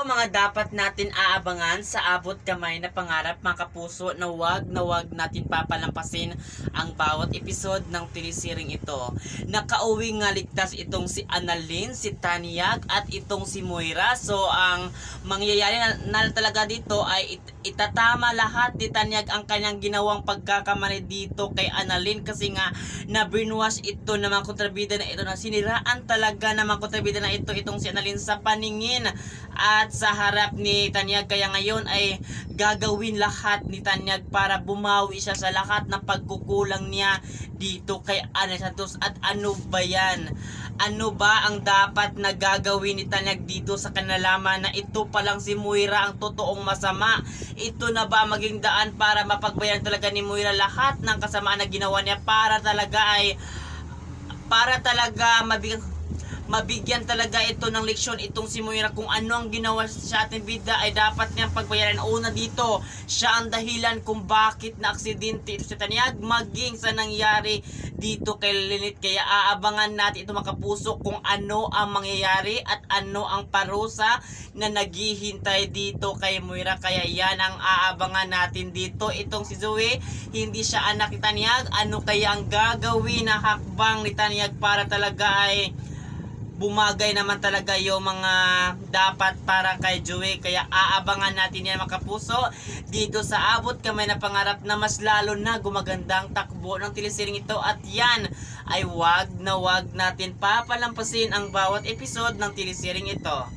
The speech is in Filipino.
mga dapat natin aabangan sa abot kamay na pangarap mga kapuso na wag natin papalampasin ang bawat episode ng telesiring ito. Nakauwi nga ligtas itong si Annalyn, si Tanyag at itong si Moira. So ang mangyayari na talaga dito ay itatama lahat ni Tanyag ang kanyang ginawang pagkakamali dito kay Annalyn kasi nga na brainwash ito ng mga kontrabida na ito na siniraan talaga ng mga kontrabida na ito itong si Annalyn sa paningin at sa harap ni Tanyag. Kaya ngayon ay gagawin lahat ni Tanyag para bumawi siya sa lahat ng pagkukulang niya dito kay Annalyn Santos. At ano ba yan? Ano ba ang dapat na gagawin ni Tanyag dito sa kanalaman na ito pa lang si Moira ang totoong masama? Ito na ba maging daan para mapagbayan talaga ni Moira lahat ng kasamaan na ginawa niya para talaga mabigyan talaga ito ng leksyon itong si Moira kung ano ang ginawa sa ating bida ay dapat niyang pagbayaran. Una dito, siya ang dahilan kung bakit na aksidente ito si Tanyag maging sa nangyari dito kay Lynette. Kaya aabangan natin ito mga kapuso kung ano ang mangyayari at ano ang parusa na naghihintay dito kay Moira. Kaya yan ang aabangan natin dito. Itong si Zoe, hindi siya anak ni Tanyag. Ano kaya ang gagawin na hakbang ni Tanyag para talaga ay bumagay naman talaga yung mga dapat para kay Joey. Kaya aabangan natin yan mga kapuso dito sa abot kamay na pangarap na mas lalo na gumagandang takbo ng telesiring ito. At yan ay wag natin papalampasin ang bawat episode ng telesiring ito.